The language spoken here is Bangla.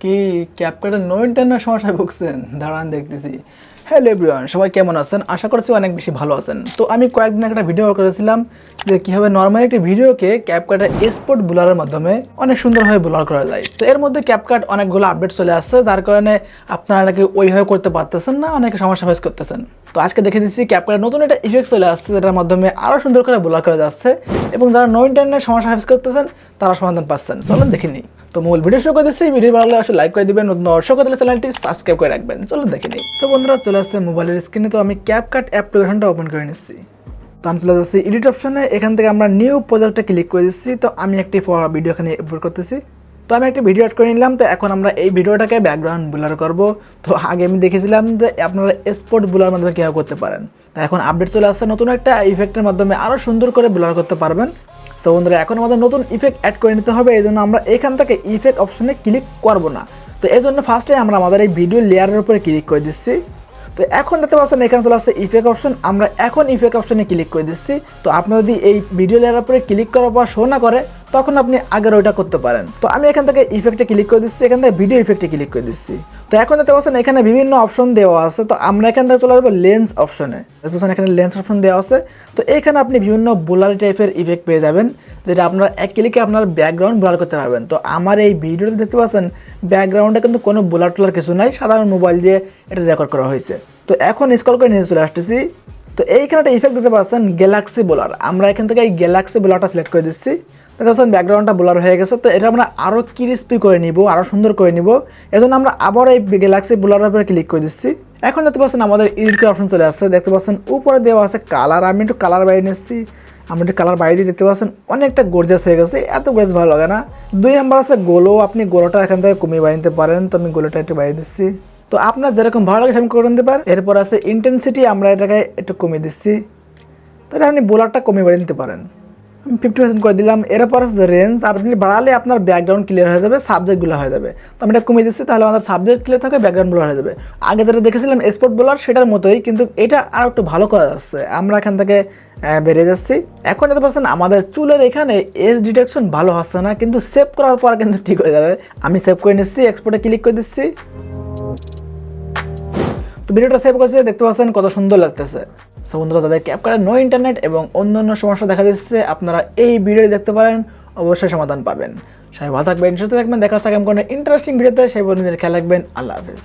কি ক্যাপকাটের নো ইন্টারনেট সমস্যায় ভুগছেন? দাঁড়ান দেখতেছি। হ্যালো এভরিওয়ান, সবাই কেমন আছেন? আশা করছি অনেক বেশি ভালো আছেন। তো আমি কয়েকদিন একটা ভিডিও করেছিলাম যে কীভাবে নর্মালি একটি ভিডিওকে ক্যাপকাটের এক্সপোর্ট ব্লারের মাধ্যমে অনেক সুন্দরভাবে ব্লার করা যায়। তো এর মধ্যে ক্যাপকাট অনেকগুলো আপডেট চলে আসছে, যার কারণে আপনারা নাকি ওইভাবে করতে পারতেছেন না, অনেকে সমস্যা ফেস করতেছেন। তো আজকে দেখে দিচ্ছি ক্যাপকাটের নতুন একটা ইফেক্ট চলে আসছে, যেটার মাধ্যমে আরও সুন্দর করে ব্লার করা যাচ্ছে এবং যারা নো ইন্টারনেট সমস্যা ফেস করতেছেন তারা সমাধান পাচ্ছেন। চলুন দেখে নিই। তো মূল ভিডিও শুরু করে দিচ্ছি। ভিডিও ভালো লাগলে অবশ্যই লাইক করে দিবেন, নতুন দর্শক হলে চ্যানেলটি সাবস্ক্রাইব করে রাখবেন। চলুন দেখে নিই। তো বন্ধুরা, চলে আসছে মোবাইলের স্ক্রিনে। তো আমি ক্যাপকাট অ্যাপ্লিকেশনটা ওপেন করে নিচ্ছি। তো আমি চলে যাচ্ছি এডিট অপশনে। এখান থেকে আমরা নিউ প্রজেক্টটা ক্লিক করে দিচ্ছি। তো আমি একটি ভিডিও এখানে আপলোড করতেছি। তো আমি একটি ভিডিও অ্যাড করে নিলাম। তো এখন আমরা এই ভিডিওটাকে ব্যাকগ্রাউন্ড ব্লার করব। তো আগে আমি দেখেছিলাম যে আপনারা এক্সপোর্ট ব্লার মাধ্যমে কীভাবে করতে পারেন। তো এখন আপডেট চলে আসছে, নতুন একটা ইফেক্টের মাধ্যমে আরও সুন্দর করে ব্লার করতে পারবেন। তো বন্ধুরা, এখন আমাদের নতুন ইফেক্ট অ্যাড করে নিতে হবে। এই জন্য আমরা এখান থেকে ইফেক্ট অপশনে ক্লিক করব না। তো এই জন্য ফার্স্টে আমরা আমাদের এই ভিডিও লেয়ারের উপরে ক্লিক করে দিচ্ছি। তো এখন দেখতে পাচ্ছেন এখানে চলে আসছে ইফেক্ট অপশন। আমরা এখন ইফেক্ট অপশনে ক্লিক করে দিচ্ছি। তো আপনি যদি এই ভিডিও লেয়ারের উপরে ক্লিক করার পর শো না করে, তখন আপনি আগের ওইটা করতে পারেন। তো আমি এখান থেকে ইফেক্টে ক্লিক করে দিচ্ছি, এখান থেকে ভিডিও ইফেক্টে ক্লিক করে দিচ্ছি। তো এখন দেখতে পাচ্ছেন এখানে বিভিন্ন অপশন দেওয়া আছে। তো আমরা এখান থেকে চলে আসবো লেন্স অপশনে। দেখতে পাচ্ছেন এখানে লেন্স অপশন দেওয়া আছে। তো এখানে আপনি বিভিন্ন ব্লারি টাইপের ইফেক্ট পেয়ে যাবেন, যেটা আপনার এক ক্লিকে আপনার ব্যাকগ্রাউন্ড ব্লার করতে পারবেন। তো আমার এই ভিডিওতে দেখতে পাচ্ছেন ব্যাকগ্রাউন্ডে কিন্তু কোনো ব্লার টলার কিছু নাই, সাধারণ মোবাইল দিয়ে এটা রেকর্ড করা হয়েছে। তো এখন স্ক্রল করে নিয়ে চলে আসতেছি। তো এইখানে একটা ইফেক্ট দেখতে পাচ্ছেন গ্যালাক্সি ব্লার। আমরা এখান থেকে এই গ্যালাক্সি ব্লারটা সিলেক্ট করে দিচ্ছি। দেখতে পাচ্ছেন ব্যাকগ্রাউন্ডটা ব্লার হয়ে গেছে। তো এটা আমরা আরও ক্রিস্পি করে নিব, আরও সুন্দর করে নিব। এজন্য আমরা আবার এই গ্যালাক্সি ব্লারের উপরে ক্লিক করে দিচ্ছি। এখন দেখতে পাচ্ছেন আমাদের এডিট করার অপশন চলে আসছে। দেখতে পাচ্ছেন উপরে দেওয়া আছে কালার। আমি একটু কালার বাইরে নিচ্ছি। আমি একটু কালার বাইরে দিয়ে দেখতে পাচ্ছেন অনেকটা গর্জিয়াস হয়ে গেছে। এত গর্জিয়াস ভালো লাগে না। 2 নাম্বার আছে গোলো। আপনি গোলোটা এখান থেকে কমিয়ে বাইরে নিতে পারেন। তো আমি গোলোটা একটু বাইরে দিচ্ছি। তো আপনার যেরকম ভালো লাগে সেরকম করে নিতে পারেন। এরপর আছে ইন্টেন্সিটি, আমরা এটাকে একটু কমিয়ে দিচ্ছি। তাহলে আপনি বোলারটা কমিয়ে বাড়িয়ে নিতে পারেন। আমি 50% করে দিলাম। এরপর আছে রেঞ্জ। আপনি বাড়ালে আপনার ব্যাকগ্রাউন্ড ক্লিয়ার হয়ে যাবে, সাবজেক্টগুলো হয়ে যাবে। তো আমি এটা কমিয়ে দিচ্ছি, তাহলে আমাদের সাবজেক্ট ক্লিয়ার থাকে, ব্যাকগ্রাউন্ড ব্লার হয়ে যাবে। আগে যেটা দেখেছিলাম এক্সপোর্ট ব্লার, সেটার মতোই, কিন্তু এটা আর একটু ভালো করা যাচ্ছে। আমরা এখান থেকে বেরিয়ে যাচ্ছি। এখন দেখতে পাচ্ছেন আমাদের চুলের এখানে এজ ডিটেকশন ভালো হচ্ছে না, কিন্তু সেভ করার পর কিন্তু ঠিক হয়ে যাবে। আমি সেভ করে নিচ্ছি, এক্সপোর্টে ক্লিক করে দিচ্ছি। তো ভিডিওটা সেভ করছে, দেখতে পাচ্ছেন কত সুন্দর লাগতেছে। সো বন্ধুরা, তাদের ক্যাপকাটের নো ইন্টারনেট এবং অন্যান্য সমস্যা দেখা দিচ্ছে, আপনারা এই ভিডিও দেখতে পারেন, অবশ্যই সমাধান পাবেন। সবাই ভালো থাকবেন, সুস্থ থাকবেন। দেখা হচ্ছে আগামী কোনো ইন্টারেস্টিং ভিডিওতে। সেই বন্ধুদের খেয়াল রাখবেন। আল্লাহ হাফেজ।